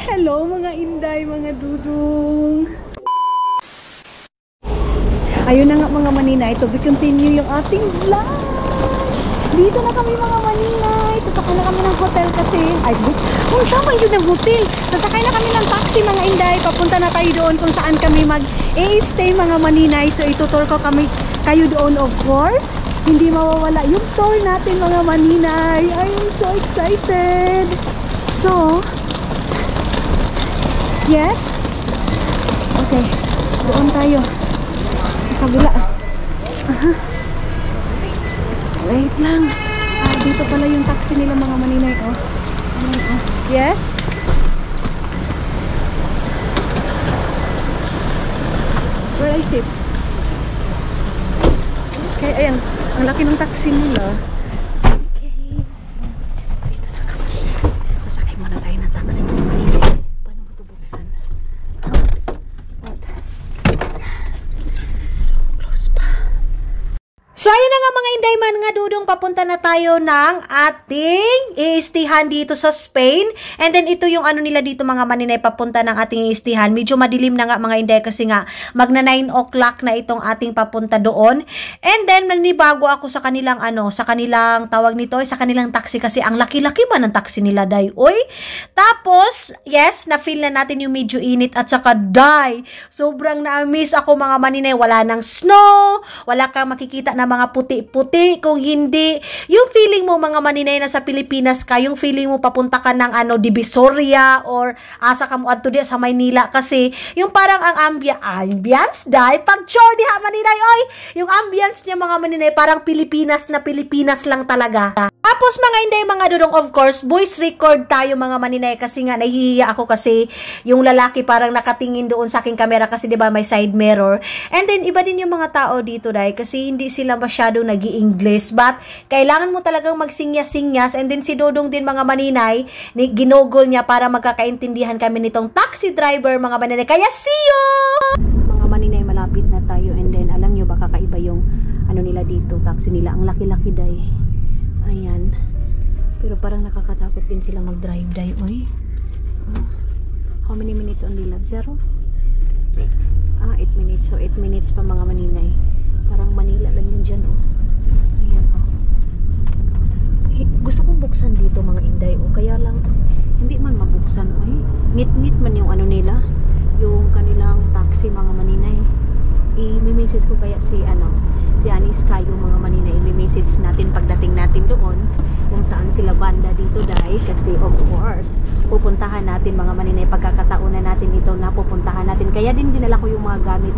Hello mga inday, mga dudong. Ayun na nga mga maninay, to be continue yung ating vlog. Dito na kami mga maninay. Sasakay na kami ng hotel kasi. Ay, kung saan man yun ng hotel? Sasakay na kami ng taxi mga inday. Papunta na tayo doon kung saan kami mag-stay mga maninay. So itutur ko kayo doon of course. Hindi mawawala yung tour natin mga maninay. I'm so excited. So, yes? Okay, doon tayo sa kabila. Wait lang. Dito pala yung taxi nila mga maninay. Yes? Where I sit? Okay, ayan. Ang laki ng taxi nila. So, ayun na nga mga inday man nga dudong, papunta na tayo ng ating iistihan dito sa Spain. And then, ito yung ano nila dito mga maninay, papunta ng ating iistihan. Medyo madilim na nga mga inday kasi nga magna 9 o'clock na itong ating papunta doon. And then, nanibago ako sa kanilang sa kanilang tawag nito, sa kanilang taxi kasi ang laki-laki ba ng taxi nila, day? Uy! Tapos, yes, na-feel na natin yung medyo init at saka, day, sobrang na-miss ako mga maninay. Wala ng snow, wala kang makikita na mga puti-puti, kung hindi yung feeling mo mga maninay na sa Pilipinas ka, yung feeling mo papunta ka ng Divisoria or asa ka mo adto di sa Maynila kasi yung parang ang ambience dai pag chore diha maninay oy, yung ambience niya mga maninay parang Pilipinas na Pilipinas lang talaga. Tapos mga inday mga dudong, of course voice record tayo mga maninay kasi nga nahihiya ako kasi yung lalaki parang nakatingin doon sa aking camera kasi di ba may side mirror. And then iba din yung mga tao dito dai kasi hindi sila masyado nag-i-English but kailangan mo talagang magsinyas-sinyas. And then si Dodong din mga maninay ginogol niya para magkakaintindihan kami nitong taxi driver mga maninay. Kaya see you! Mga maninay, malapit na tayo and then alam nyo ba kakaiba yung nila dito, taxi nila. Ang laki-laki day. Ayan. Pero parang nakakatakot din sila mag-drive day. Oy. How many minutes only love? 0? 8. 8 minutes. So 8 minutes pa mga maninay. Parang Manila lang yun dyan, Ayan, gusto kong buksan dito, mga inday, Kaya lang, hindi man mabuksan, Ngit-ngit man yung nila. Yung kanilang taxi, mga maninay. I-message ko kaya si Anis Kayo, mga maninay. I-message natin pagdating natin doon. Kung saan sila banda dito, day. Kasi, of course, pupuntahan natin, mga maninay. Pagkakataon na natin ito na pupuntahan natin. Kaya din dinala ko yung mga gamit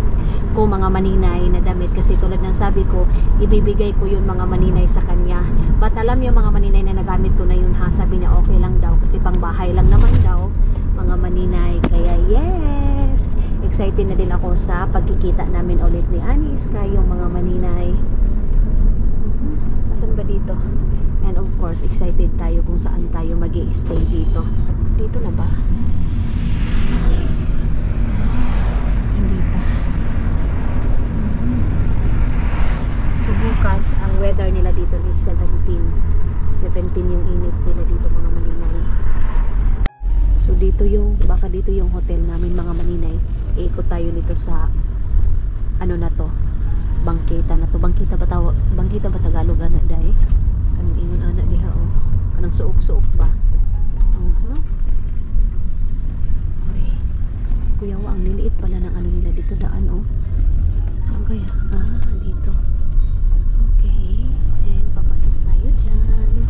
ko, mga maninay, na damit. Kasi tulad ng sabi ko, ibibigay ko yun, mga maninay, sa kanya. But alam yung mga maninay na nagamit ko na yun, ha? Sabi niya, okay lang daw. Kasi pang bahay lang naman daw, mga maninay. Kaya, yes! Excited na din ako sa pagkikita namin ulit ni Anis Kayo, mga maninay. Asan ba dito? And of course, excited tayo kung saan tayo mag-i-stay dito. Dito na ba? Hindi pa. So bukas, ang weather nila dito is 17 yung init nila dito, mga maninay. So dito baka dito yung hotel namin, mga maninay. Iikot tayo nito sa na to, bangkita na to. Bangkita ba Tagalog day? Kanang ingon diha kanang suok-suok ba? Okay. Kuya ang liliit pala ng nila dito daan Saan kaya? Dito. Okay. And papasok tayo dyan.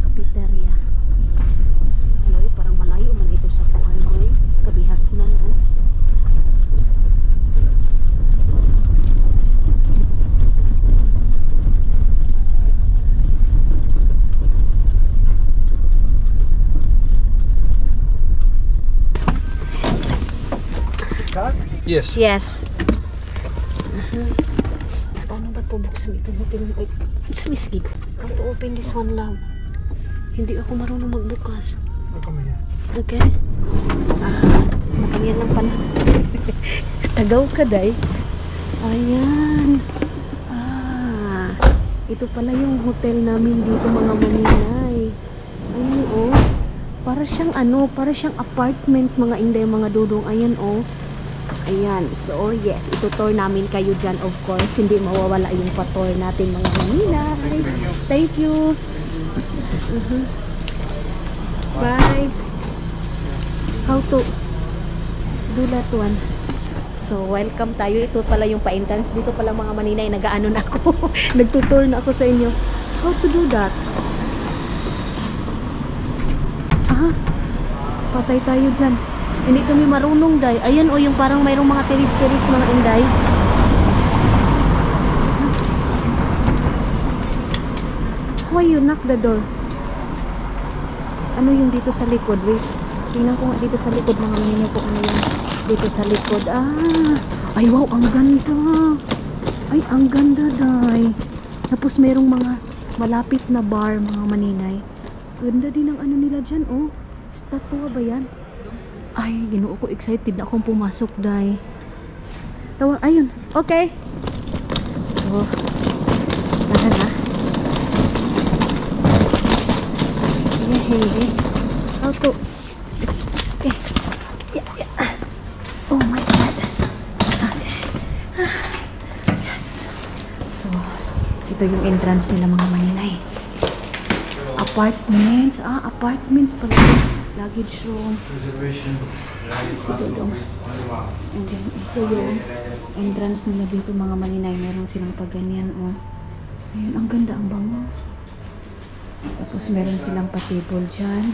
Kapiteria. Parang malayo man ito sa Kabihasnan Yes. Yes. Paano ba buksan ito? Sumisig. How to open this one, love? Hindi ako marunong magbukas. Okay. Makanyan lang pala. Tagaw ka, day. Ayan. Ito pala yung hotel namin dito mga maninay. Ayun oh. Para siyang ano, para siyang apartment mga inday mga dudong. Ayan oh. Ayan. So yes, itutour namin kayo dyan of course. Hindi mawawala yung patour natin mga maninay. Thank you. Bye. How to do that one? So, welcome tayo. Ito pala yung pa-entrance. Dito pala mga maninay, nag-ano na ako. Nagtutour na ako sa inyo. How to do that? Aha. Patay tayo dyan. Hindi kami marunong, day. Ayan o, yung parang mayroong mga tiris-tiris mga inday. Why you knock the door? Ano yung dito sa likod? Wait. Tingnan ko nga dito sa likod mga maninay po. Ano yan? Dito sa likod. Ay wow, ang ganda. Ay, ang ganda, day. Tapos merong mga malapit na bar mga maninay. Ganda din ang ano nila dyan, oh. Statua ba yan? Ay, ginoo ko, excited na akong pumasok, day. Tawa, ayun. Okay. So, tara na. Hey. How to? Okay. Yeah. Oh my God. Okay. Yes. So, ito yung entrance nila mga maninay. Apartments. Apartments pala. Luggage room. Reservation. And then, ito yung entrance nila dito mga maninay. Meron silang pagganyan. Oh. Ayun, ang ganda, ang bango. Tapos meron silang pa-table dyan.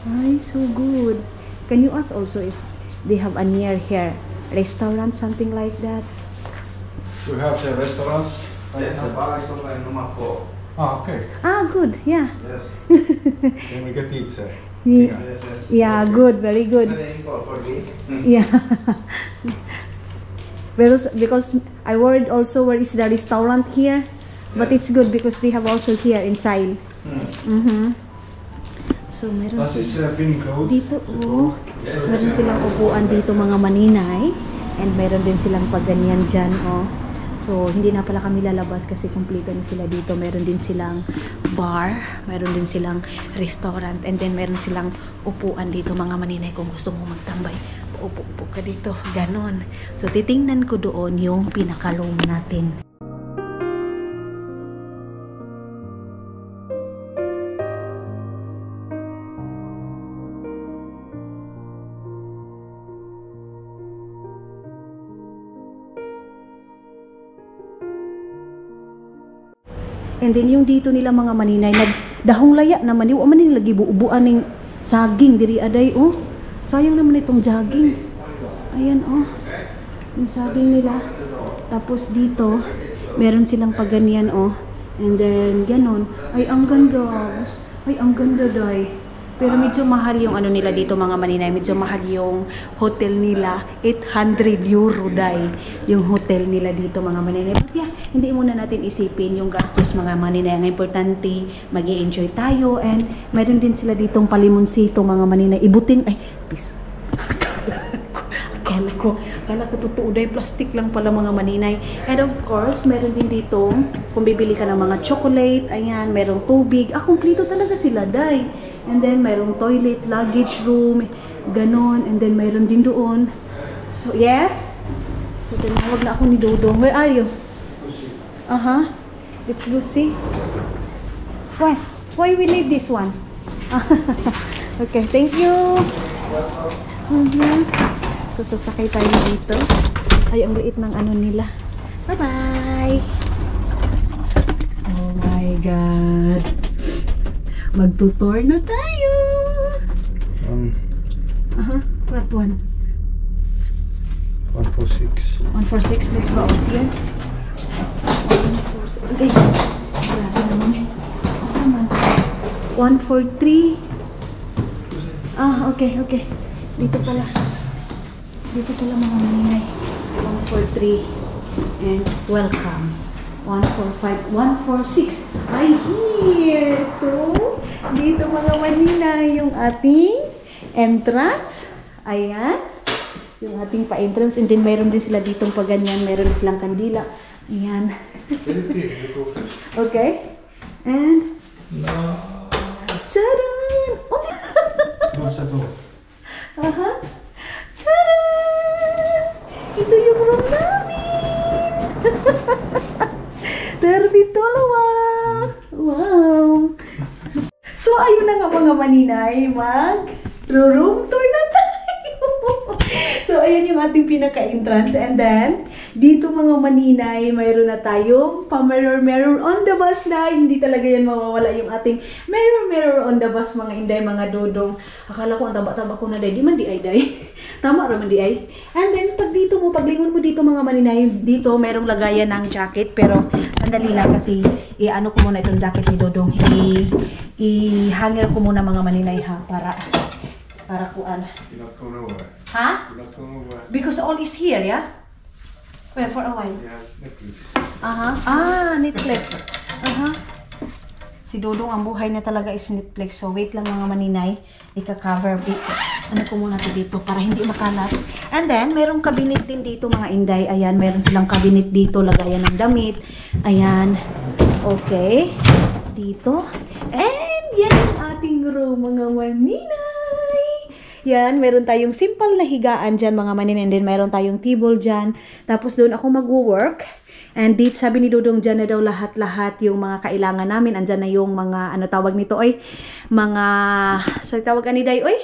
Ay, so good. Can you ask also if they have a near here restaurant, something like that? We have the restaurants. Yes, the bar is open number 4. Okay. Good, yeah. Yes. Then we get pizza. Yeah, Yes. yeah, good, very good. Yeah. Because I worried also where is the restaurant here. But it's good because they have also here inside. So, meron dito, oh. Meron silang upuan dito mga maninay. And meron din silang pagganyan dyan, oh. So, hindi na pala kami lalabas kasi kumplito na sila dito. Meron din silang bar. Meron din silang restaurant. And then, meron silang upuan dito mga maninay kung gusto mo magtambay. Upo-upo ka dito. Ganon. So, titingnan ko doon yung pinaka-room natin. And then yung dito nila mga maninay, nagdahong laya naman yung manin lagi buubuan ng saging diri aday oh. Sayang naman itong jogging. Ayan oh. Yung saging nila. Tapos dito, meron silang paganyan oh. And then ganon. Ay ang ganda. Ay ang ganda day. Pero medyo mahal yung ano nila dito mga maninay. Medyo mahal yung hotel nila. 800 euro day. Yung hotel nila dito mga maninay. But yeah, hindi muna natin isipin yung gastos mga maninay. Ang importante, mag-i-enjoy tayo. And meron din sila ditong palimonsito mga maninay. Ibutin, ay, peace. Akala ko totoo dahil plastic lang pala mga maninay. And of course, meron din dito, kung bibili ka ng mga chocolate, ayan, merong tubig. Kumplito talaga sila, day. And then, merong toilet, luggage room, ganon. And then, meron din doon. So, yes. So, tinawag na ako ni Dodong. Where are you? It's Lucy. Why we need this one? Okay, thank you. So, sasakay tayo dito. Ay, ang liit ng ano nila. Bye-bye! Oh my God! Magtutour na tayo! What one? 146. 146, let's go out here. 146. Okay. Grabe naman. Asa man? 143. Okay. Dito pala. Dito pala mga maninay. 143. And welcome. 145. 146. Ay, here. So, dito mga maninay yung ating entrance. Ayan. Yung ating pa-entrance. And then, mayroon din sila ditong paganyan. Mayroon silang kandila. Ayan. You go first. Okay. And, No. tadaan! Oh! Close the door. Aha. Tadaan! Ito yung room namin! Terbituloa! Wow! So, ayun na nga mga maninay, mag-room tour na tayo! So, ayun yung ating pinaka-entrance. And then, dito mga maninay, mayroon na tayong pa-mirror on the bus na. Hindi talaga yan mawawala yung ating mirror on the bus, mga inday, mga dodong. Akala ko ang taba-taba ko na day. Di man di ay day. Tama raman di ay. And then, pag dito mo, paglingon mo dito mga maninay, dito mayroong lagayan ng jacket. Pero, sandali lang kasi, ano ko muna itong jacket ni Dodong. I-hanger ko muna mga maninay ha, para kuan. You're not going nowhere. Ha? You're not going nowhere. Because all is here, yeah? Well, for a while. Yeah, Netflix. Aha. Netflix. Aha. Si Dodong, ang buhay niya talaga is Netflix. So, wait lang mga maninay. Ika-cover. Ano ko muna ito dito para hindi makalat. And then, merong cabinet din dito mga inday. Ayan, meron silang cabinet dito. Lagayan ng damit. Ayan. Okay. Dito. And, yan ang ating room mga maninay. Yan, meron tayong simple na higaan dyan mga maninay. And then, meron tayong table dyan. Tapos doon ako mag-work. And dito, sabi ni Dodong, dyan na daw lahat-lahat yung mga kailangan namin. Andyan na yung mga, ano tawag nito, oy? Mga, sa tawag ni Day, oy?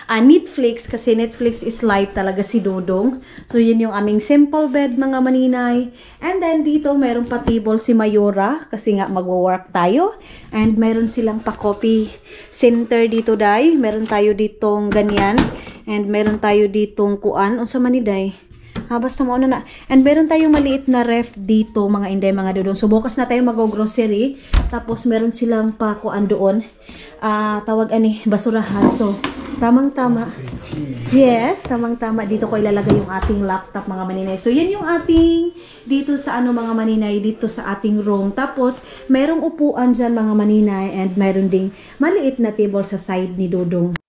Netflix, kasi Netflix is live talaga si Dodong. So, yun yung aming simple bed, mga maninay. And then, dito, meron pa table si Mayora, kasi nga mag-work tayo. And meron silang pa-coffee center dito, Day. Meron tayo ditong ganyan. And meron tayo ditong kuan. Unsa man ni Day? Basta mauna na. And meron tayong maliit na ref dito, mga inday, mga dodong. So, bukas na tayo mag-grocery. Tapos, meron silang pakuan doon. Tawag basurahan. So, tamang-tama. Yes, tamang-tama. Dito ko ilalagay yung ating laptop, mga maninay. So, yan yung ating dito sa mga maninay, dito sa ating room. Tapos, merong upuan dyan, mga maninay. And meron ding maliit na table sa side ni Dodong.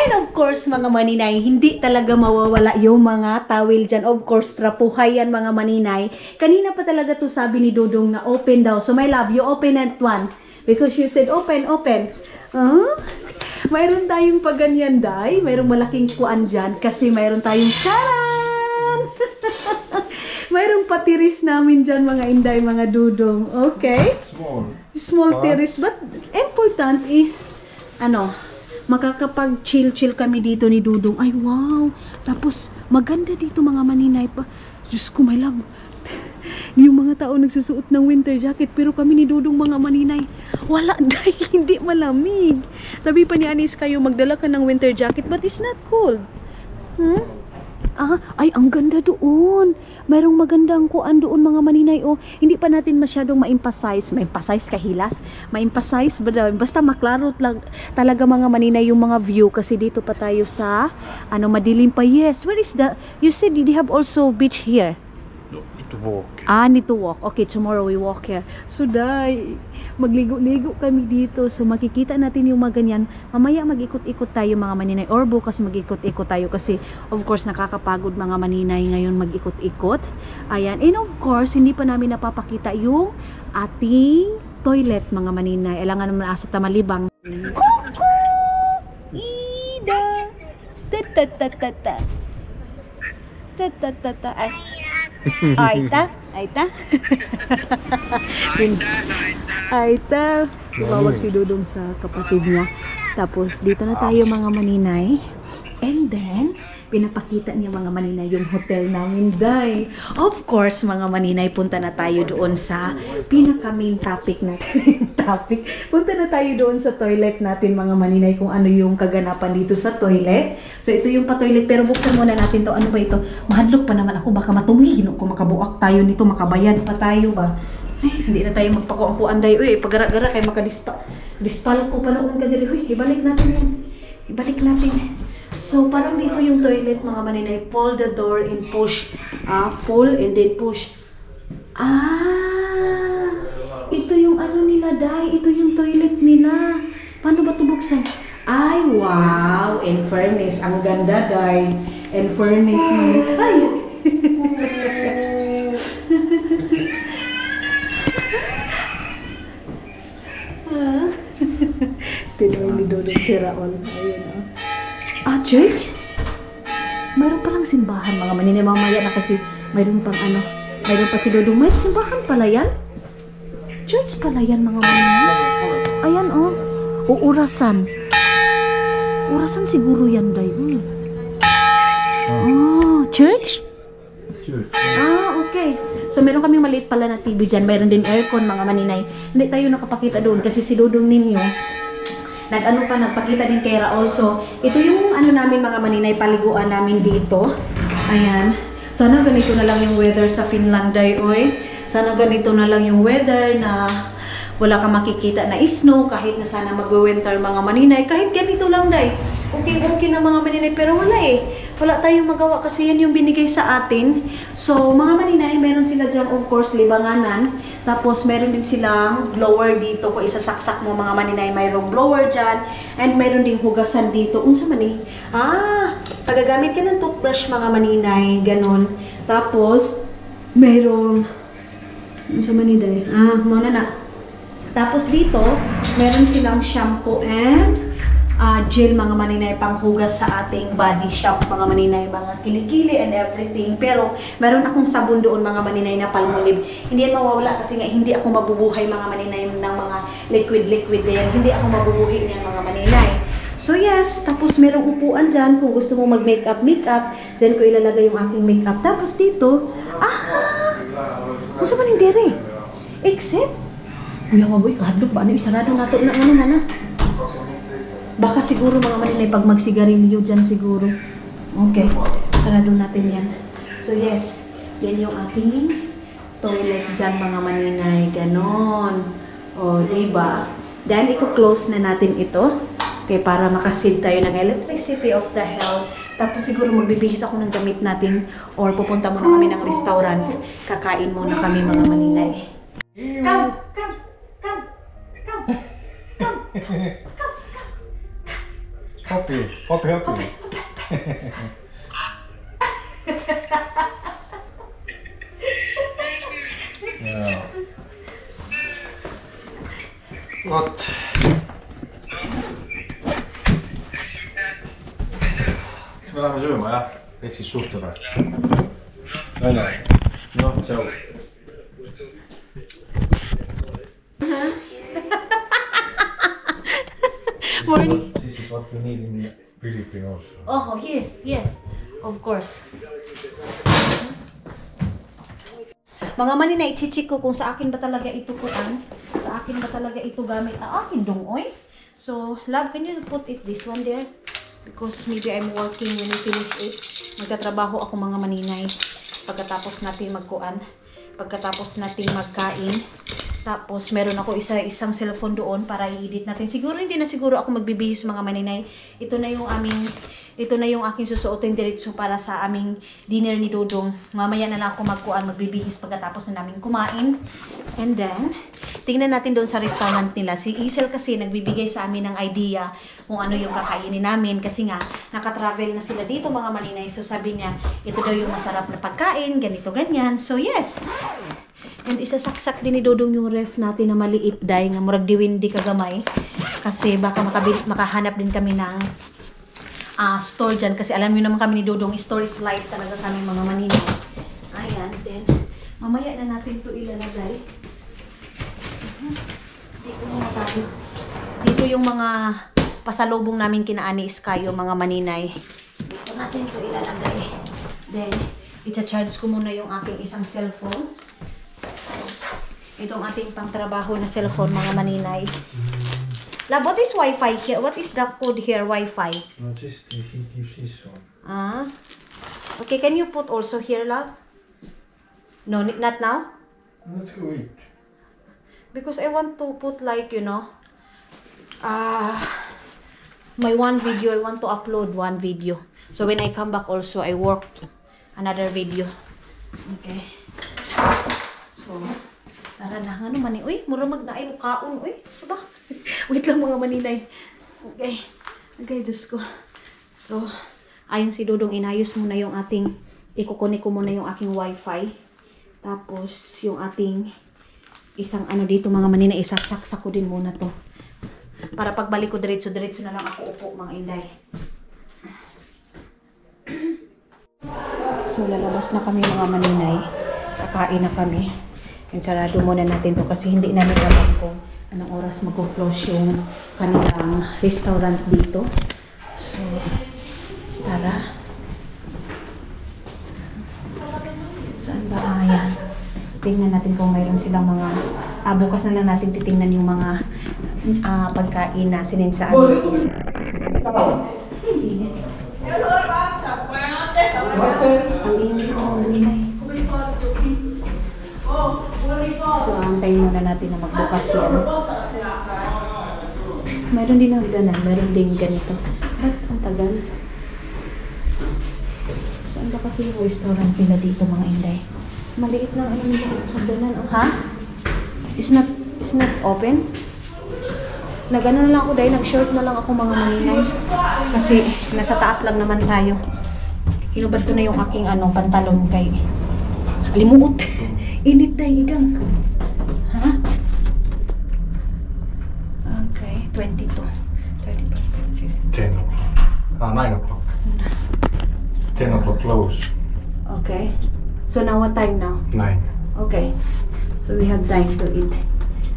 Of course, mga maninay, hindi talaga mawawala yung mga towel dyan. Of course, trapuhay yan, mga maninay. Kanina pa talaga to sabi ni Dodong na open daw. So, my love, you open that one. Because you said, open. Mayroon tayong paganyan, Day. Mayroong malaking kuan dyan. Kasi mayroon tayong charan! Mayroong patiris namin dyan, mga inday, mga Dodong. Okay? Small tiris. But important is, makakapag-chill kami dito ni Dodong. Ay, wow! Tapos, maganda dito mga maninay pa. Diyos ko, my love. Yung mga tao nagsusuot ng winter jacket, pero kami ni Dodong mga maninay, wala dahil hindi malamig. Sabi pa ni Anis kayo, magdala ka ng winter jacket, but it's not cold. Ay, ang ganda doon. Mayroong magandang kuan doon, mga maninay. Hindi pa natin masyadong ma-emphasize. Ma-emphasize kahilas. Ma-emphasize, basta maklaro lang talaga, mga maninay, yung mga view. Kasi dito pa tayo sa, madilim pa. Yes, where is that? You said they have also beach here. No, need to walk. Need to walk. Okay, tomorrow we walk here. So, Day, magligo-ligo kami dito. So, makikita natin yung mga ganyan. Mamaya mag-ikot-ikot tayo, mga maninay. Or bukas mag-ikot-ikot tayo. Kasi, of course, nakakapagod, mga maninay, ngayon mag-ikot-ikot. Ayan. And of course, hindi pa namin napapakita yung ating toilet, mga maninay. Kailangan naman asa tamalibang. Kuku! Ida! Ta-ta-ta-ta-ta. Ta-ta-ta-ta. Aita. Tumawag si Dodong sa kapatid niya. Tapos dito na tayo, mga maninay. And then pinapakita niya mga maninay yung hotel namin, day. Of course, mga maninay, punta na tayo doon sa pinaka-main topic natin. Punta na tayo doon sa toilet natin, mga maninay, kung ano yung kaganapan dito sa toilet. So, ito yung pa-toilet, pero buksan muna natin to. Ano ba ito? Mahadlok pa naman ako, baka matuwi. Kung makabuak tayo nito, makabayad pa tayo ba? Ay, hindi na tayo magpakuangkuan, day. Uy, pagara-gara kayo dispal ko pa noon ka diri. Uy, ibalik natin yan. Ibalik natin. So, parang dito yung toilet, mga maninay. Pull the door and push. Pull and then push. Ito yung ano nila, day. Ito yung toilet nila. Paano ba ito buksan? Ay, wow. In fairness, ang ganda, day. In fairness, ay. Pinoy ni Dodong si Raul. Ayun, church? Mayroon palang simbahan, mga maninay. Mamaya na kasi mayroon pang ano. Mayroon pa si Dodong. May simbahan pala yan? Church pala yan, mga maninay. Ayan, Urasan. Urasan siguro yan, day. Church? Church. Okay. So, meron kaming maliit pala na TV dyan. Mayroon din aircon, mga maninay. Hindi tayo nakapakita doon kasi si Dodong ninyo nagpakita din kay Raul. So, ito yung ano namin, mga maninay, paliguan namin dito. Ayan. Sana ganito na lang yung weather sa Finland, day, oy. Sana ganito na lang yung weather na wala kang makikita na snow, kahit na sana mag-winter, mga maninay. Kahit ganito lang, day. Okay na, mga maninay, pero wala wala tayong magawa kasi yan yung binigay sa atin. So, mga maninay, meron sila dyan, of course, libanganan. Tapos, meron din silang blower dito. Kung isasaksak mo, mga maninay, mayroong blower dyan. And meron din hugasan dito. Unsa man pagagamit ka ng toothbrush, mga maninay, ganon. Tapos, merong, unsa man muna na. Tapos dito, meron silang shampoo and gel, mga maninay, panghugas sa ating body shop, mga maninay, mga kilikili and everything. Pero meron akong sabon doon, mga maninay, na Palmolive. Hindi yan mawawala kasi nga hindi ako mabubuhay, mga maninay, ng mga liquid na yan. Hindi ako mabubuhay niyan, mga maninay. So yes, tapos merong upuan dyan. Kung gusto mo mag-makeup, dyan ko ilalagay yung aking makeup. Tapos dito, gusto mo rin dire. Except, kuya maboy, kahadlok ba? Ano, isarado na ito na. Baka siguro, mga maninay, pag magsigarilyo dyan siguro. Okay, sarado natin yan. So yes, yan yung ating toilet dyan, mga maninay. Ganon. Diba? Then, i-close na natin ito. Okay, para makasave tayo ng electricity of the hell. Tapos siguro magbibihis ako ng gamit natin or pupunta muna kami ng restaurant. Kakain muna kami, mga maninay. Come. Hoppy. Ja. Gott. Kas me läheme sööma, jah? Ehk siis suhtleme. Naine. Noh, tšau. Morning. This is what we need in Philippines also. Oh, yes. Of course. Mga maninay, chichik ko kung sa akin ba talaga ito kuan. Sa akin ba talaga ito gamit na akin dungoy. So, love, can you put it this one there? Because maybe I'm working when you finish it. Magtatrabaho ako, mga maninay. Pagkatapos natin magkuan. Pagkatapos natin magkain. Tapos, meron ako isang cellphone doon para i-edit natin. Siguro, hindi na siguro ako magbibihis, mga maninay. Ito na yung aking susuotin diretso para sa aming dinner ni Dodong. Mamaya na lang ako magbibihis pagkatapos na namin kumain. And then, tingnan natin doon sa restaurant nila. Si Isel kasi nagbibigay sa amin ng idea kung ano yung kakainin namin. Kasi nga, nakatravel na sila dito, mga maninay. So, sabi niya, ito daw yung masarap na pagkain, ganito, ganyan. So, yes. And isasaksak din ni Dodong yung ref natin na maliit, day, nga murag diwindi kagamay. Kasi baka makahanap din kami ng store dyan. Kasi alam nyo naman kami ni Dodong, store is life talaga kami, mga maninay. Ayan, then, mamaya na natin ito ilalagay. Dito muna tayo. Dito yung mga pasalubong namin kina Ani Iskayo, mga maninay. Dito natin ito ilalagay. Then, i-charge ko muna yung aking isang cellphone. Itong ating pangtrabaho na cellphone, mga maninay. Love, what is Wi-Fi here? What is the code here, Wi-Fi? No, just he gives this one. Ah. Okay, can you put also here, love? No, not now? Let's go eat. Because I want to put like, you know, my one video, I want to upload one video. So when I come back also, I work another video. Okay. So, tara na. Ano man eh? Uy, mura magnaay mo kaon. Uy, saba. Wait lang mga maninay. Okay. Okay, Diyos ko. So, ayon si Dudong, inayos muna yung ating, ikukunik ko muna yung aking wifi. Tapos, yung ating isang ano dito mga maninay, isasaksak ko din muna to. Para pagbalik ko diretso-diretso na lang ako upo mga inday. So, lalabas na kami mga maninay. Kakain na kami. And sarado muna natin to kasi hindi namin alam kung anong oras mag-close yung kanilang restaurant dito. So, tara. Saan ba? Ayan. So, tingnan natin kung mayroon silang mga... bukas na lang natin titingnan yung mga pagkain na sininsaan. Ang init ko mga maninay. So, antayin muna natin na magbukas yan. Mayroon din ang ganan. Mayroon din ganito. Ba't ang tagal? Saan ba kasi yung restaurant nila dito mga inday? Maliit lang ano nila. Hagdanan. Ha? It's not open? Nag-ano na lang ako dahil nag-short na lang ako mga maninay. Kasi nasa taas lang naman tayo. Hinubad ko na yung aking pantalon kay alimuot. Init na higang. Ha? Okay, 22. 35. 10 o'clock. 9 o'clock. 10 o'clock close. Okay. So now what time now? 9. Okay. So we have time to eat.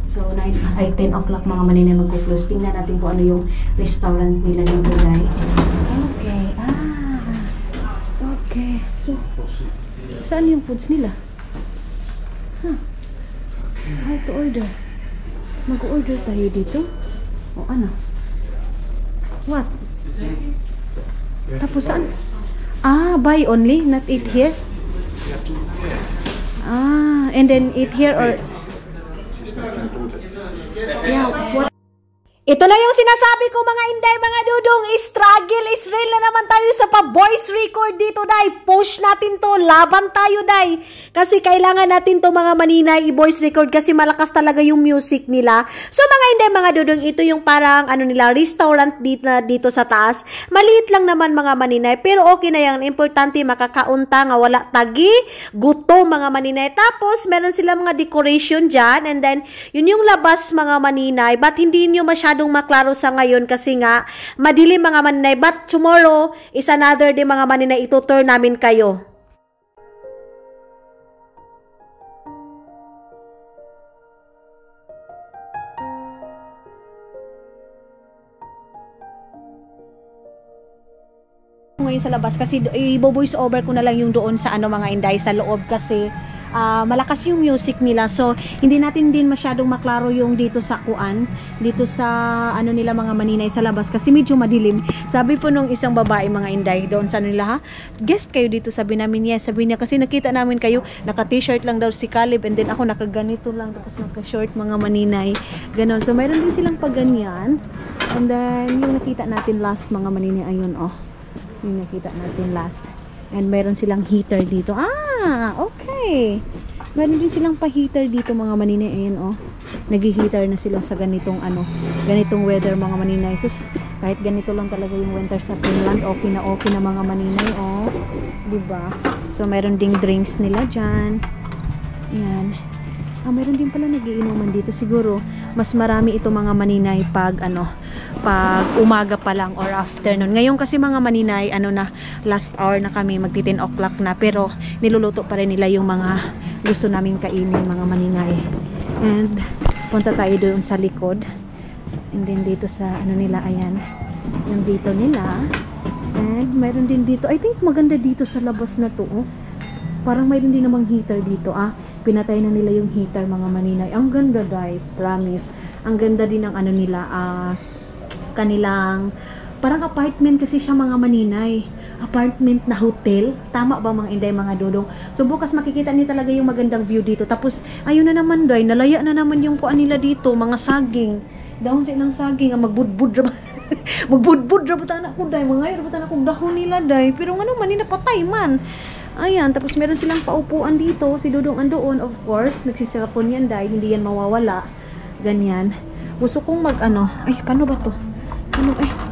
So 10 o'clock mga maninay mag-close. Tingnan natin kung ano yung restaurant nila ng Brunei. Okay. Okay. So, saan yung foods nila? Huh. How to order? Mag-order tayo dito? O ano? What? Tapos saan? Buy only? Not eat here? And then eat here or... Yeah, what? Ito na yung sinasabi ko mga inday, mga dudong, struggle is real na naman tayo sa pa-voice record dito, day. Push natin to, laban tayo, day. Kasi kailangan natin to mga maninay, i-voice record kasi malakas talaga yung music nila. So mga inday, mga dudong, ito yung parang nila, restaurant dito sa taas. Maliit lang naman mga maninay, pero okay na yan. Importante, makakaunta nga, wala tagi, guto mga maninay. Tapos, meron sila mga decoration dyan, and then, yun yung labas mga maninay, but hindi nyo masyadong maklaro sa ngayon kasi nga madilim mga maninay, but tomorrow is another day mga maninay, itutur namin kayo. Ngayon sa labas kasi i-voice over ko na lang yung doon sa mga inday sa loob kasi malakas yung music nila. So, hindi natin din masyadong maklaro yung dito sa kuan, dito sa nila mga maninay sa labas kasi medyo madilim. Sabi po nung isang babae mga inday doon sa nila, ha? Guest kayo dito, sabi namin, yes. Sabi niya kasi nakita namin kayo, naka-t-shirt lang daw si Caleb and then ako nakaganito lang tapos naka-short mga maninay. Ganon. So, mayroon din silang pagganyan. And then, yung nakita natin last mga maninay, ayun, oh. Yung nakita natin last. And meron silang heater dito. Okay. Meron din silang pa-heater dito mga maninay. Ayan, oh. Nag-heater na sila sa ganitong ganitong weather mga maninay. So, kahit ganito lang talaga yung winter sa Finland, okay na mga maninay, oh. Diba? So, meron ding drinks nila dyan. Ayan. Meron din pala nagiinuman dito. Siguro, mas marami ito mga maninay pag pag umaga pa lang or afternoon. Ngayon kasi mga maninay, last hour na kami, magti 10 o'clock na. Pero, niluluto pa rin nila yung mga gusto naming kainin mga maninay. And, punta tayo doon sa likod. And then, dito sa nila, ayan. Yung dito nila. And mayroon din dito. I think maganda dito sa labas na to. Oh. Parang mayroon din namang heater dito. Pinatay na nila yung heater, mga maninay. Ang ganda, dai. Promise. Ang ganda din ng ano nila. Kanilang parang apartment kasi siya, mga maninay. Apartment na hotel. Tama ba, mga inday, mga dudong? So bukas makikita niyo talaga yung magandang view dito. Tapos ayun na naman, day. Nalaya na naman yung kuan nila dito. Mga saging. Dahon sa ilang saging. Magbudbud ra ba? Magbudbud ra ba tayo ko, day. Mga ayun ra ba tayo kung dahon nila, day. Pero ano man, napatay man. Ayan, tapos meron silang paupuan dito. Si Dudong andoon, of course. Nagsiselfone yan, day. Hindi yan mawawala. Ganyan. Gusto kong ay, paano ba to?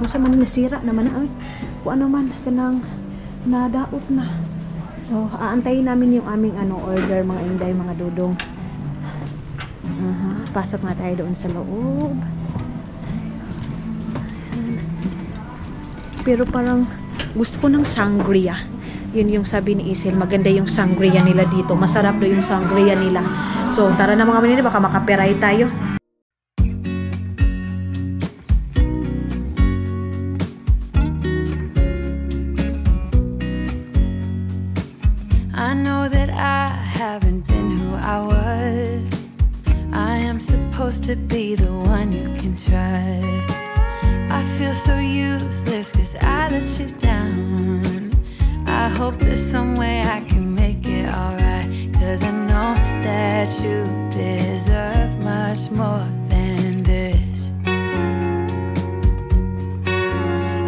Kung sa man nasira naman na. Ay, kung ano man, kanang nadaot na. So, aantayin namin yung aming order, mga inday, mga Dudong. Pasok na tayo doon sa loob. Ayan. Pero parang gusto ko ng sangria. Yun yung sabi ni Isel, maganda yung sangria nila dito. Masarap do yung sangria nila. So, tara na mga manila, baka makaperay tayo. I know that I haven't been who I was. I am supposed to be the one you can trust. I feel so useless 'cause I let you down. I hope there's some way I can make it alright, 'cause I know that you deserve much more than this.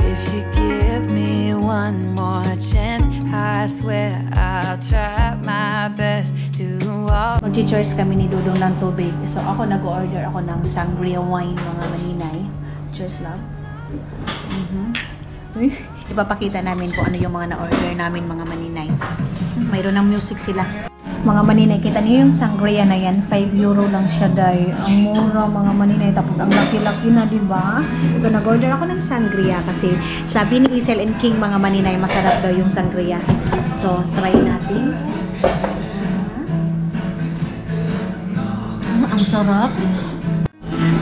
If you give me one more chance, I swear I'll try my best to walk. Mag-cheers kami ni Dudong ng tubig. So ako nag-order ako ng sangria wine, mga maninay. Cheers, love. Ipapakita namin kung ano yung mga na-order namin, mga maninay. Mayroon ng music sila. Mga maninay, kita niyo yung sangria na yan. 5 euro lang siya, day. Ang mura, mga maninay. Tapos ang laki-laki na, diba? So nag-order ako ng sangria kasi sabi ni Isel and King, mga maninay, masarap daw yung sangria. So try natin. Ang sarap.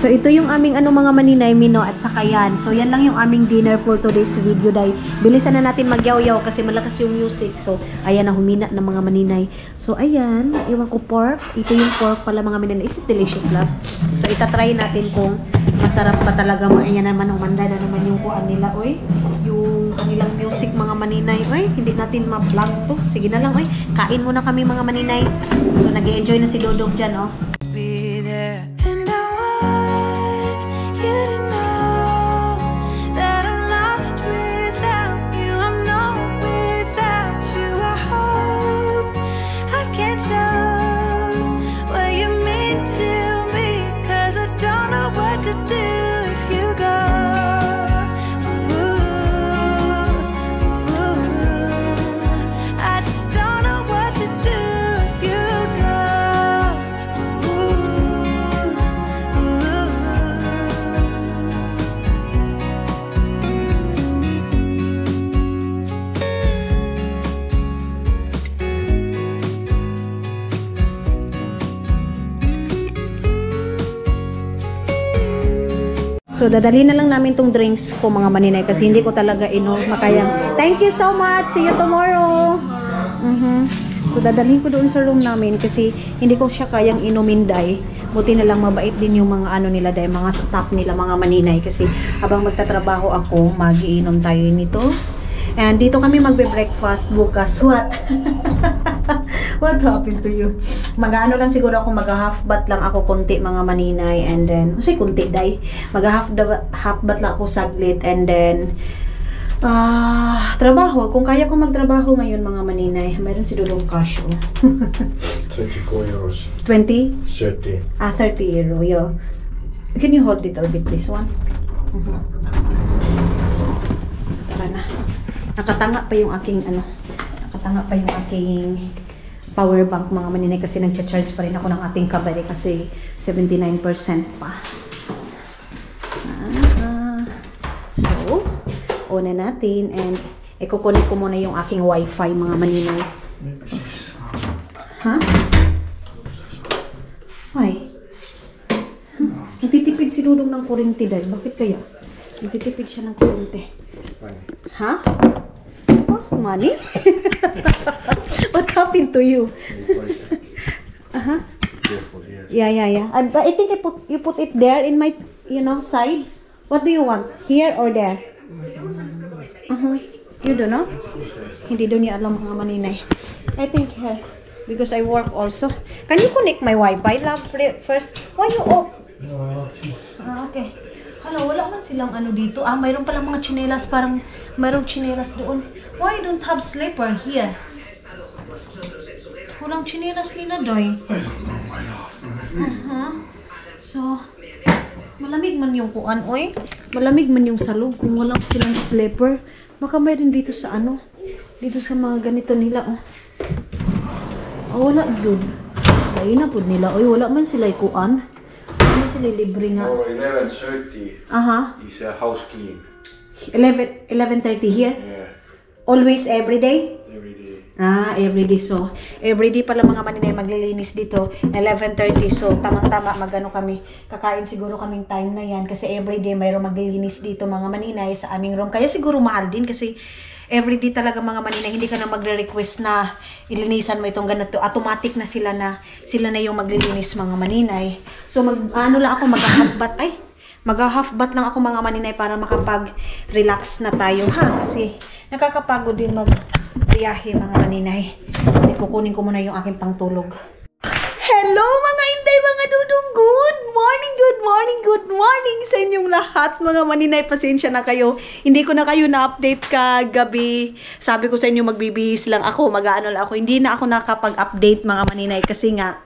So ito yung aming mga maninay, mino at saka yan. So yan lang yung aming dinner for today's video, day. Bilisan na natin magyaw-yaw kasi malakas yung music. So ayan na, humina ng mga maninay. So ayan, iwan ko pork. Ito yung pork pala, mga maninay. Is it delicious, love? So itatry natin kung masarap pa talaga. Ayan naman, umanda na naman yung kuan nila, oy. Yung kanilang music, mga maninay. Oy, hindi natin ma-vlog to. Sige na lang, oy. Kain muna kami, mga maninay. So nag-enjoy na si Dodong dyan, oh. Be there. So, dadali na lang namin tong drinks ko, mga maninay, kasi hindi ko talaga makayang. Thank you so much! See you tomorrow! So, dadalhin ko doon sa room namin kasi hindi ko siya kayang inumin, day. Buti na lang mabait din yung mga nila, day, mga staff nila, mga maninay. Kasi habang magtatrabaho ako, mag-iinom tayo nito. And dito kami magbe-breakfast bukas. What? What happened to you? Mag-ano lang siguro ako, mag-half bat lang ako konti, mga maninay, and then kasi konti, day, mag-half bat lang ako saglit, and then trabaho, kung kaya ko magtrabaho ngayon, mga maninay. Mayroon si Dudong cash, 24 euros. 20? 30. 30 euro, yo. Can you hold it a bit, this one? So, tara na. Nakatanga pa yung aking power bank, mga maninay, kasi nagcha-charge pa rin ako ng ating kabari kasi 79% pa. So, una natin, and ikukunik ko muna yung aking wifi, mga maninay. Ha? Ay. Nagtitipid si Dudong ng kuryente, dahil. Bakit kaya? Nagtitipid siya ng kuryente. Huh? Lost money? What happened to you? Uh-huh. Yeah. But I think you put it there in my, side. What do you want? Here or there? You don't know? Hindi doon niya alam mga maninay. I think here. Because I work also. Can you connect my Wi-Fi, love, first? Why you off? Okay. Hello, wala man silang dito. Mayroon palang mga chinelas. Parang mayroong chinelas doon. Why you don't have slipper here? Walang chinelas nila, Doy. I don't know, my love. So, malamig man yung kuan, oy. Malamig man yung salog kung walang silang slipper. Baka mayroon dito sa dito sa mga ganito nila, wala yun. Lain na po nila, oy. Wala man sila kuan. Wala sila libre nga. Oh, 11:30. Is house clean. 11:30 here? Yeah. Always, every day? Every day. Everyday. So, everyday pala mga maninay maglilinis dito. 11:30. So, tamang-tama kami. Kakain siguro kaming time na yan. Kasi everyday mayroong maglilinis dito mga maninay sa aming room. Kaya siguro mahal din kasi everyday talaga mga maninay. Hindi ka na magre-request na ilinisan mo itong ganito. Automatic na sila na yung maglilinis mga maninay. So, mag-half bath lang ako mga maninay para makapag-relax na tayo Kasi nakakapagod din mag-biyahe mga maninay. Kukunin ko muna yung aking pangtulog. Hello mga inday, mga dudong. Good morning sa inyong lahat mga maninay. Pasensya na kayo. Hindi ko na kayo na-update kagabi. Sabi ko sa inyo magbibihis lang ako, mag-ano lang ako. Hindi na ako nakapag-update mga maninay kasi nga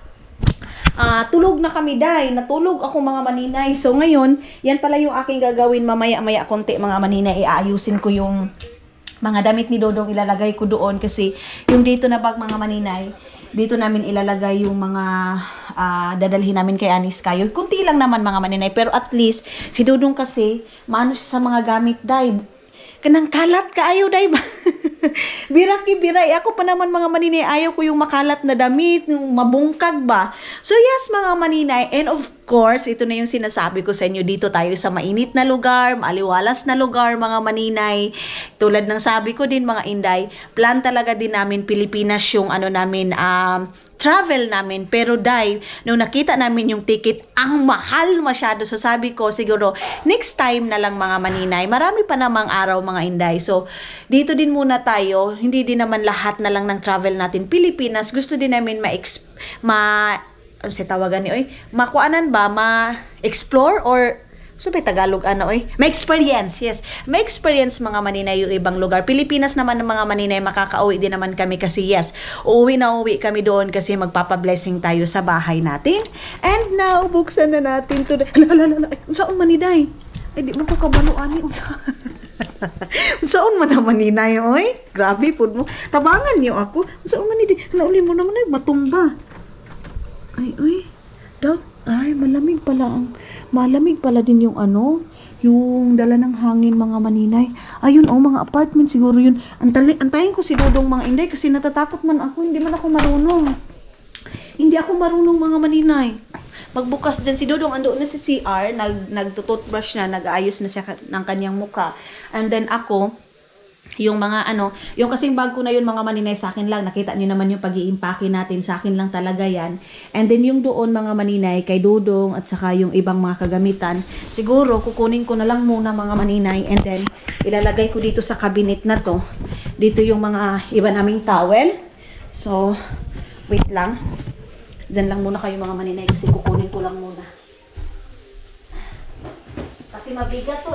tulog na kami natulog ako mga maninay. So ngayon, yan pala yung aking gagawin mamaya konti mga maninay. Iayusin ko yung mga damit ni Dodong, ilalagay ko doon kasi yung dito na bag mga maninay, dito namin ilalagay yung mga dadalhin namin kay Anis Kayo. Kunti lang naman mga maninay, pero at least si Dodong kasi maano siya sa mga gamit kanang kalat kaayo ba? Biray. Ako pa naman mga maninay, ayaw ko yung makalat na damit, yung mabungkag ba. So yes mga maninay, and of course, ito na yung sinasabi ko sa inyo, dito tayo sa mainit na lugar, maaliwalas na lugar mga maninay. Tulad ng sabi ko din mga inday, plan talaga din namin Pilipinas yung travel namin. Pero nung nakita namin yung ticket, ang mahal masyado. So sabi ko, siguro, next time na lang mga maninay. Marami pa namang araw mga inday. So, dito din muna tayo. Hindi din naman lahat na lang ng travel natin Pilipinas. Gusto din namin ma-explore or Tagalog may experience, yes. May experience mga maninay yung ibang lugar. Pilipinas naman ng mga maninay, makaka-uwi din naman kami kasi yes, uwi kami doon kasi magpapa-blessing tayo sa bahay natin. And now, buksan na natin to. Saan maniday? Ay, di mo ko kabaluan saan man naman maninay, oy? Grabe po mo. Tabangan niyo ako. Saan maniday? Nauli mo naman matumba. Ay, malamig pala din yung yung dala ng hangin mga maninay. Ayun, mga apartment siguro yun. Antayin ko si Dodong mga inday kasi natatakot man ako. Hindi ako marunong mga maninay. Magbukas dyan si Dodong, andoon na si CR, nagtututbrush na, nag-aayos na siya ng kanyang muka. And then ako, yung mga yung kasing bag ko na yun mga maninay, sa akin lang. Nakita niyo naman yung pag-iimpake natin, sa akin lang talaga yan. And then yung doon mga maninay, kay Dodong at saka yung ibang mga kagamitan, siguro kukunin ko na lang muna mga maninay. And then ilalagay ko dito sa cabinet na to. Dito yung mga iba naming towel. So, wait lang. Diyan lang muna kayo mga maninay kasi kukunin ko lang muna. Kasi mabigat to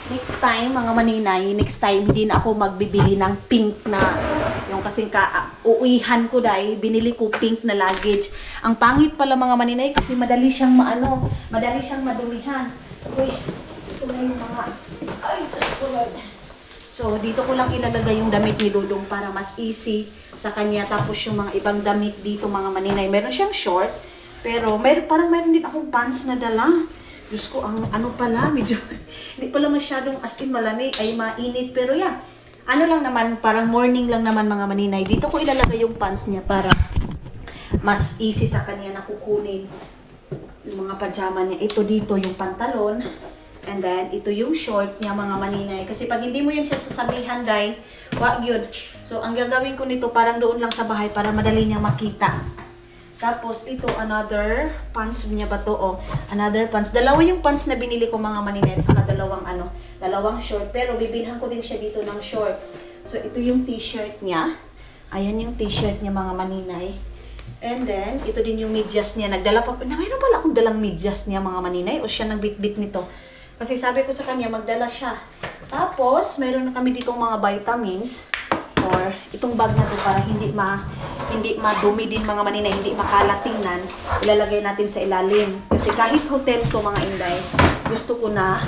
Next time, mga maninay, hindi na ako magbibili ng pink na, yung kasing uuwihan ko binili ko pink na luggage. Ang pangit pala mga maninay kasi madali siyang madumihan. Uy, ito na yung mga, so, dito ko lang ilalagay yung damit ni Dodong para mas easy sa kanya. Tapos yung mga ibang damit dito mga maninay, meron siyang short, pero parang meron din akong pants na dala. Diyos ko, pala, medyo, hindi pala masyadong as in malamig, ay mainit, pero yeah, lang naman, parang morning lang naman mga maninay. Dito ko ilalagay yung pants niya para mas easy sa kanya na kukunin yung mga pajama niya. Ito dito, yung pantalon, And then, ito yung short niya mga maninay. Kasi pag hindi mo yan siya sasabihan, day, wag yun. So, ang gagawin ko nito, parang doon lang sa bahay para madali niyang makita. Tapos, ito, another pants niya ba to? Oh, another pants. Dalawa yung pants na binili ko mga maninay. Saka dalawang short. Pero, bibilhan ko din siya dito ng short. So, ito yung t-shirt niya. Ayan yung t-shirt niya mga maninay. And then, ito din yung medyas niya. Nagdala pa, mayroon pala akong dalang medyas niya mga maninay. O siya nagbit-bit nito. Kasi sabi ko sa kanya, magdala siya. Tapos, mayroon na kami ditong mga vitamins. Or, itong bag na to para hindi madumi din mga maninay, hindi makalatingnan. Ilalagay natin sa ilalim. Kasi kahit hotel to mga inday, gusto ko na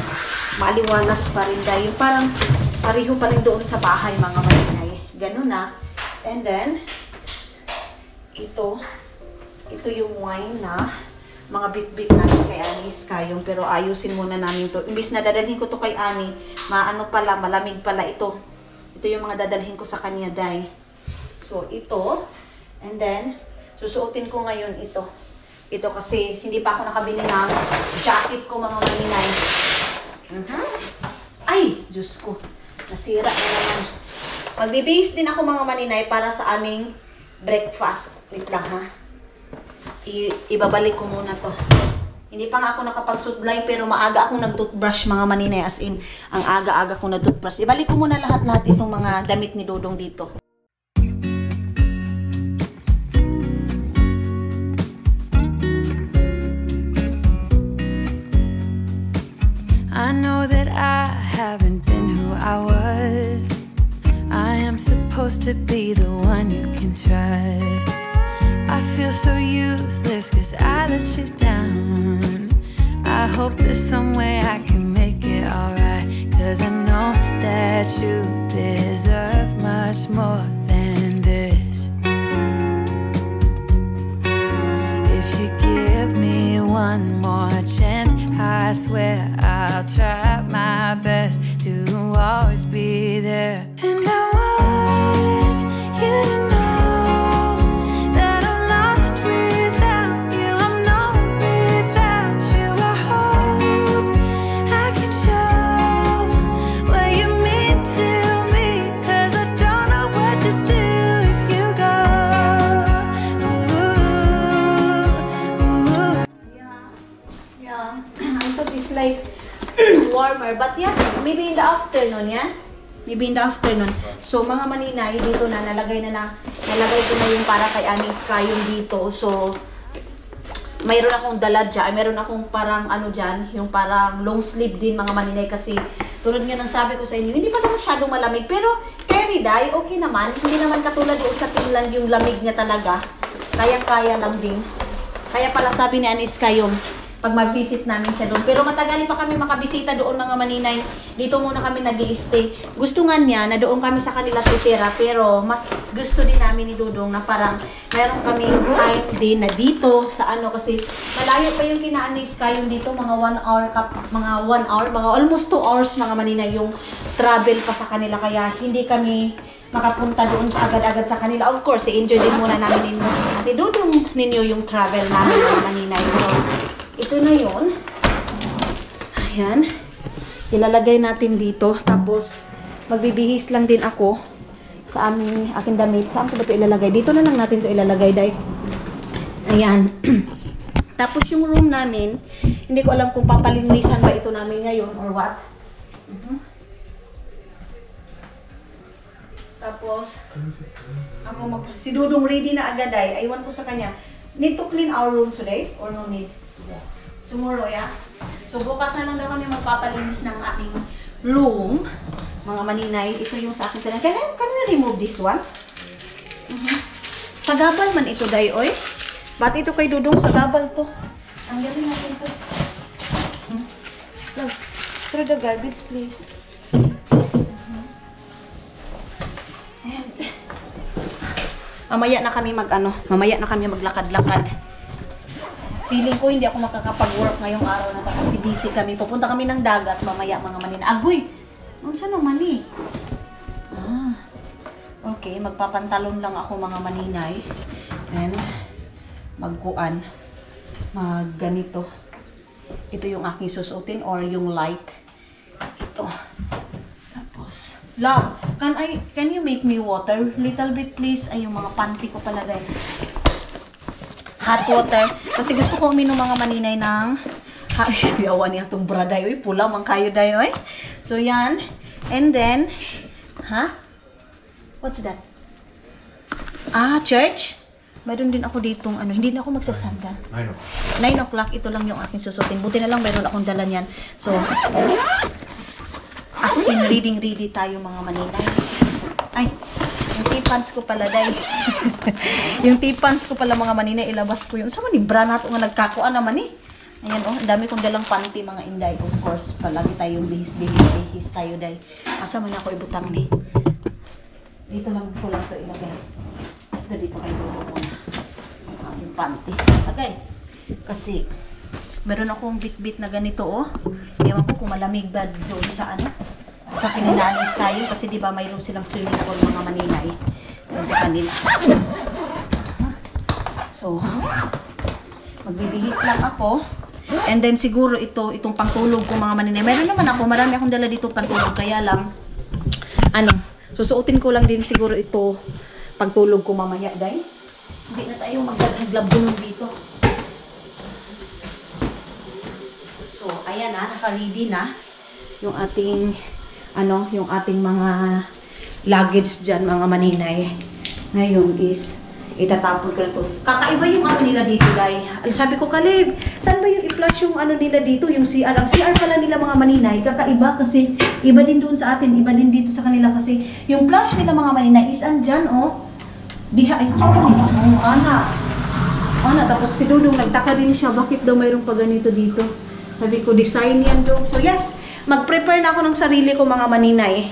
maliwalas pa rin dahil parang pareho pa rin doon sa bahay mga maninay. Ganun na. And then, ito yung wine na mga bit-bit namin kay Ani Skayong, pero ayusin muna namin to. Imbis na dadalhin ko to kay Ani, malamig pala ito. Ito yung mga dadalhin ko sa kanya, day. So, ito. And then, susuotin ko ngayon ito. Ito kasi, hindi pa ako nakabili ng jacket ko, mga maninay. Ay, Diyos ko. Nasira na naman. Magbibihis din ako, mga maninay, para sa aming breakfast. Wait lang, ha? Ibabalik ko muna to. Hindi pa nga ako nakapag-sutlay, pero maaga akong nag-toothbrush mga maninay. As in, ang aga-aga kong nag-toothbrush. Ibalik ko muna lahat-lahat itong mga damit ni Dudong dito. I know that I haven't been who I was. I am supposed to be the one you can trust. I feel so useless cause I let you down. I hope there's some way I can make it alright, cause I know that you deserve much more than this. If you give me one more chance, I swear I'll try my best to always be there. And I want you to know that I'm lost without you. I'm not without you. I hope I can show what you mean to me, cause I don't know what to do if you go. Yeah. I thought it's like warmer, but yeah, maybe in the afternoon, yeah? Maybe in the afternoon. So, mga maninay, dito na, nalagay ko na yung para kay Ani Skayong dito. So, mayroon akong dala dyan, mayroon akong parang ano dyan, yung parang long sleeve din mga maninay kasi tulad nga ng sabi ko sa inyo, hindi pa naman masyadong malamig, pero carry dye, okay naman. Hindi naman katulad doon sa Finland yung lamig niya talaga. Kaya-kaya lang din. Kaya pala sabi ni Ani Skayong, pag mag-visit namin siya doon. Pero matagal pa kami makabisita doon mga maninay. Dito muna kami nag-i-stay. Gusto nga niya na doon kami sa kanila titira. Pero mas gusto din namin ni Dudong na parang meron kami time din na dito sa ano. Kasi malayo pa yung kinaanis ka yung dito. Mga 1 hour, mga almost 2 hours mga maninay yung travel pa sa kanila. Kaya hindi kami makapunta doon agad-agad sa kanila. Of course, i-enjoy din muna namin ni Dudong ninyo yung travel namin mga maninay. So, ito na yun. Ayan. Ilalagay natin dito. Tapos, magbibihis lang din ako sa aking damit. Saan ko ba ito ilalagay? Dito na lang natin ito ilalagay, dahil. Ayan. Tapos, yung room namin, hindi ko alam kung papalinisan ba ito namin ngayon or what. Tapos, si Dudong ready na agad ay. Aywan ko sa kanya. Need to clean our room today or no need? Tomorrow, yeah? So, bukas na lang daw kami magpapalinis ng aming room. Mga maninay, ito yung sa akin. Can we remove this one? Sa gabal man ito, day, oy. Ba't ito kay Dudong sa gabal to? Ang galing natin to. Look, through the garbage, please. Mamaya na kami maglakad-lakad. Feeling ko hindi ako makakapag-work ngayong araw na kasi busy kami. Pupunta kami ng dagat mamaya mga maninay. Agoy! Saan naman eh? Okay, magpapantalon lang ako mga maninay. And magganito. Ito yung aking susuotin or yung light. Ito. Tapos, love, can you make me water? Little bit please. Ay, yung mga panty ko pala dahil. Hot water. Kasi gusto ko uminom mga maninay ng yawa niya itong braday. Uy, pula man kayo dayo eh. So, yan. And then, what's that? Church. Mayroon din ako ditong, hindi na ako magsasandal. 9 o'clock, ito lang yung aking susutin. Buti na lang mayroon akong dala niyan. So, as in ready tayo mga maninay. Ay, yung tipans ko pala, day. Yung tipans ko pala mga maninay, ilabas ko yun. Saan ni bra nato nga nagkakuan naman eh. Ayan ang dami kong dalang panty mga inday. Of course, palagi tayong bihis tayo, day. Asa man ako ibutang ni. Dito lang ko lang ito ilagay. Dito kayo muna. Yung panty. Okay. Kasi, meron akong bit-bit na ganito, oh. Ewan ko kung malamig ba doon sa sa pinanalis tayo. Kasi diba mayroon silang swimming pool mga maninay. Doon sa kanila. So, magbibihis lang ako. And then siguro itong pangtulog ko mga maninay. Meron naman ako, marami akong dala dito pangtulog. Kaya lang, susuotin ko lang din siguro ito pagtulog ko mamaya, day. Hindi na tayo magdaglabunon dito. So, ayan na, naka-ready na yung ating, yung ating mga luggage dyan, mga maninay. Ngayon is, itatapon ko na ito. Kakaiba yung nila dito, day. Sabi ko, Kalib, saan ba yung i-flash yung nila dito? Yung CR. Ang CR pala nila mga maninay, kakaiba kasi iba din doon sa atin, iba din dito sa kanila kasi yung flash nila mga maninay is andyan, oh. Diha, ay, Ana, tapos si Dudong nagtaka din siya, bakit daw mayroong pa ganito dito? Sabi ko, design yan daw. So yes, mag-prepare na ako ng sarili ko mga maninay.